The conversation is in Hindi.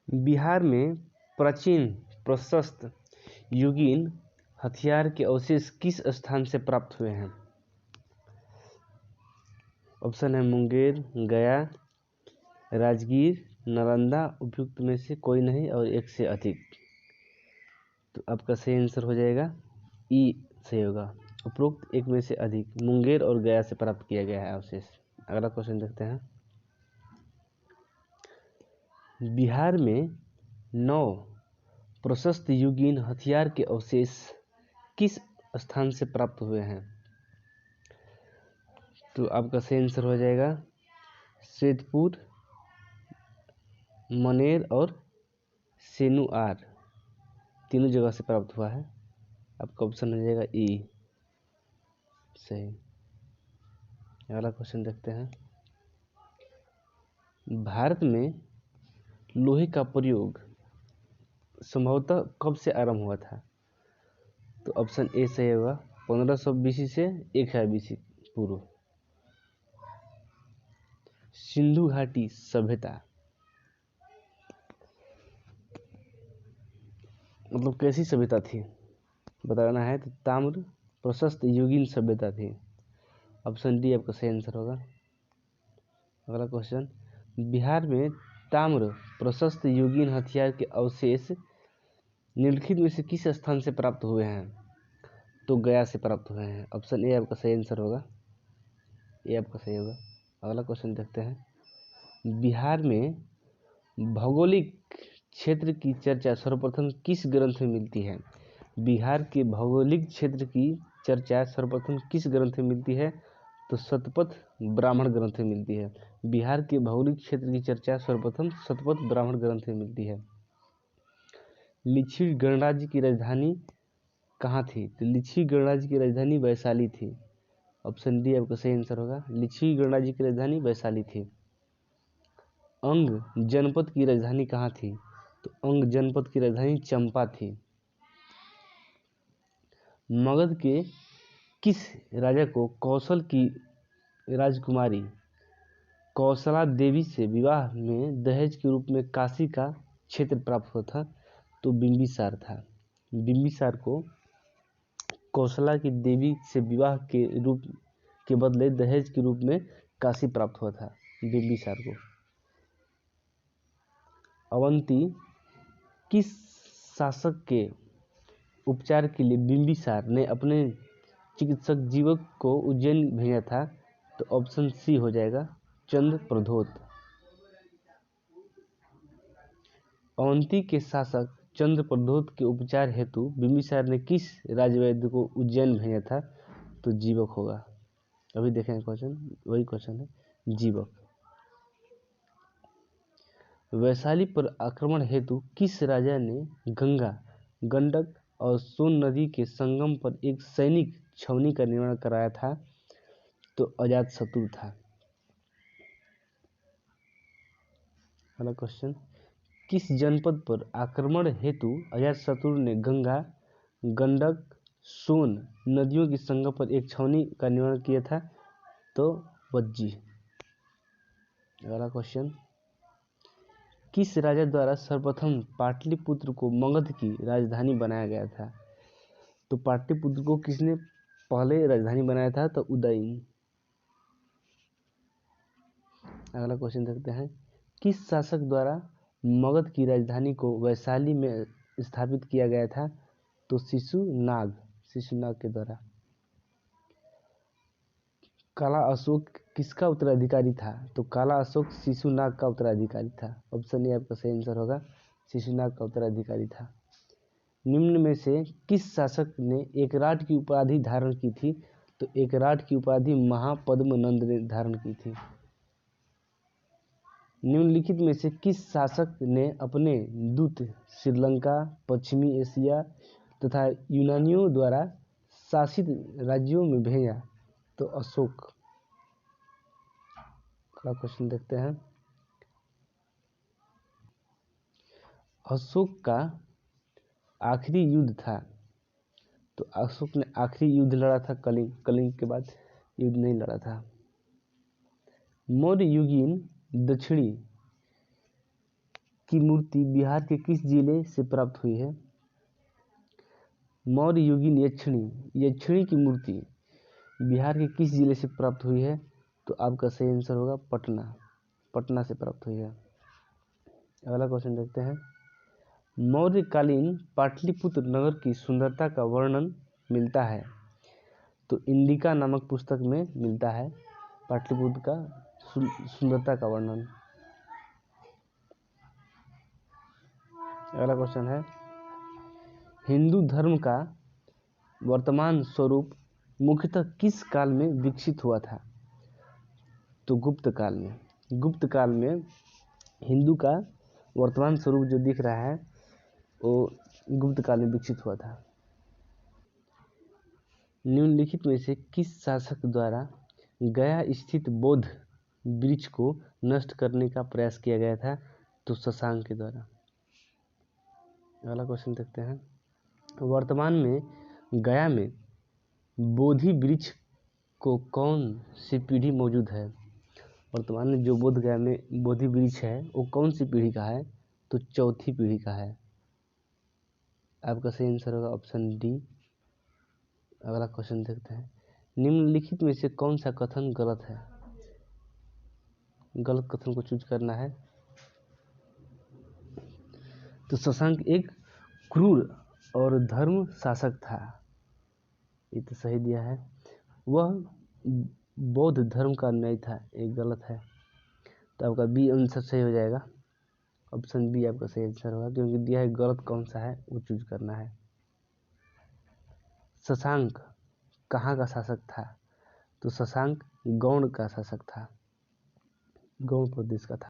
बिहार में प्राचीन प्रशस्त युगीन हथियार के अवशेष किस स्थान से प्राप्त हुए हैं? ऑप्शन है मुंगेर, गया, राजगीर, नालंदा। उपयुक्त में से कोई नहीं और एक से अधिक। तो आपका सही आंसर हो जाएगा ई सही होगा। उपरोक्त एक में से अधिक मुंगेर और गया से प्राप्त किया गया है अवशेष। अगला क्वेश्चन देखते हैं। बिहार में 9 प्रशस्त युगीन हथियार के अवशेष किस स्थान से प्राप्त हुए हैं? तो आपका सही आंसर हो जाएगा सैदपुर, मनेर और सेनुआर, तीनों जगह से प्राप्त हुआ है। आपका ऑप्शन हो जाएगा ई सही। अगला क्वेश्चन देखते हैं। भारत में लोहे का प्रयोग संभवतः कब से आरंभ हुआ था? तो ऑप्शन ए सही होगा 1500 BC से 1000 BC पूर्व। सिंधु घाटी सभ्यता मतलब कैसी सभ्यता थी बताना है तो ताम्र प्रशस्त युगीन सभ्यता थी। ऑप्शन डी आपका सही आंसर होगा। अगला क्वेश्चन, बिहार में ताम्र प्रशस्त युगीन हथियार के अवशेष निम्नलिखित में से किस स्थान से प्राप्त हुए हैं? तो गया से प्राप्त हुए हैं। ऑप्शन ए आपका सही आंसर होगा, ये आपका सही होगा। अगला क्वेश्चन देखते हैं। बिहार में भौगोलिक क्षेत्र की चर्चा सर्वप्रथम किस ग्रंथ में मिलती है? बिहार के भौगोलिक क्षेत्र की चर्चा सर्वप्रथम किस ग्रंथ में मिलती है? तो शतपथ ब्राह्मण ग्रंथ में मिलती है। बिहार के भौगोलिक क्षेत्र की चर्चा सर्वप्रथम शतपथ ब्राह्मण ग्रंथ में मिलती है। लिच्छवी गणराज्य की राजधानी कहाँ थी? तो लिच्छवी गणराज्य की राजधानी वैशाली थी। ऑप्शन डी आपका सही आंसर होगा। लिच्छवी गणराज्य की राजधानी वैशाली थी। अंग जनपद की राजधानी कहाँ थी? तो अंग जनपद की राजधानी चंपा थी। मगध के किस राजा को कौशल की राजकुमारी कौशला देवी से विवाह में दहेज के रूप में काशी का क्षेत्र प्राप्त हुआ था? तो बिंबिसार था। बिंबिसार को कौशला की देवी से विवाह के रूप के बदले दहेज के रूप में काशी प्राप्त हुआ था बिंबिसार को। अवंती किस शासक के उपचार के लिए बिंबिसार ने अपने चिकित्सक जीवक को उज्जैन भेजा था? तो ऑप्शन सी हो जाएगा चंद्रप्रद्योत। अवंती के शासक चंद्रप्रद्योत के उपचार हेतु बिंबिसार ने किस राजवैद्य को उज्जैन भेजा था? तो जीवक होगा। अभी देखेंगे क्वेश्चन, वही क्वेश्चन है जीवक। वैशाली पर आक्रमण हेतु किस राजा ने गंगा, गंडक और सोन नदी के संगम पर एक सैनिक छावनी का निर्माण कराया था? तो अजातशत्रु था। अगला क्वेश्चन, किस जनपद पर आक्रमण हेतु अजातशत्रु ने गंगा, गंडक, सोन नदियों के संगम पर एक छावनी का निर्माण किया था? तो वज्जी। अगला क्वेश्चन, किस राजा द्वारा सर्वप्रथम पाटलिपुत्र को मगध की राजधानी बनाया गया था? तो पाटलिपुत्र को किसने पहले राजधानी बनाया था? तो उदयन। अगला क्वेश्चन देखते हैं। किस शासक द्वारा मगध की राजधानी को वैशाली में स्थापित किया गया था? तो शिशुनाग के द्वारा। काला अशोक किसका उत्तराधिकारी था? तो काला अशोक शिशुनाग का उत्तराधिकारी था। ऑप्शन ए आपका सही आंसर होगा, शिशुनाग का उत्तराधिकारी था। निम्न में से किस शासक ने एकराट की उपाधि धारण की थी? तो एकराट की उपाधि महापद्मनंद ने धारण की थी। निम्नलिखित में से किस शासक ने अपने दूत श्रीलंका, पश्चिमी एशिया तथा यूनानियों द्वारा शासित राज्यों में भेजा? तो अशोक। अगला क्वेश्चन देखते हैं। अशोक का आखिरी युद्ध था? तो अशोक ने आखिरी युद्ध लड़ा था कलिंग के बाद युद्ध नहीं लड़ा था। मौर्य युगीन दक्षिणी की मूर्ति बिहार के किस जिले से प्राप्त हुई है? मौर्य युगीन यक्षिणी की मूर्ति बिहार के किस जिले से प्राप्त हुई है? तो आपका सही आंसर होगा पटना से प्राप्त हुई है। अगला क्वेश्चन देखते हैं। मौर्यकालीन पाटलिपुत्र नगर की सुंदरता का वर्णन मिलता है? तो इंडिका नामक पुस्तक में मिलता है पाटलिपुत्र का सुंदरता का वर्णन। अगला क्वेश्चन है, हिंदू धर्म का वर्तमान स्वरूप मुख्यतः किस काल में विकसित हुआ था? तो गुप्त काल में हिंदू का वर्तमान स्वरूप जो दिख रहा है वो गुप्त काल में विकसित हुआ था। निम्नलिखित में से किस शासक द्वारा गया स्थित बौद्ध वृक्ष को नष्ट करने का प्रयास किया गया था? तो शशांक के द्वारा। अगला क्वेश्चन देखते हैं। वर्तमान में गया में बोधि वृक्ष को कौन सी पीढ़ी मौजूद है? वर्तमान में जो बोध गया में बोधि वृक्ष है वो कौन सी पीढ़ी का है? तो चौथी पीढ़ी का है। आपका सही आंसर होगा ऑप्शन डी। अगला क्वेश्चन देखते हैं। निम्नलिखित में से कौन सा कथन गलत है? गलत कथन को चूज करना है। तो शशांक एक क्रूर और धर्म शासक था, ये तो सही दिया है। वह बौद्ध धर्म का अनुयायी था, ये गलत है। तो आपका बी आंसर सही हो जाएगा। ऑप्शन बी आपका सही आंसर होगा, क्योंकि दिया है गलत कौन सा है वो चूज करना है। शशांक कहाँ का शासक था? तो शशांक गौड़ का शासक था, गौड़ प्रदेश का था।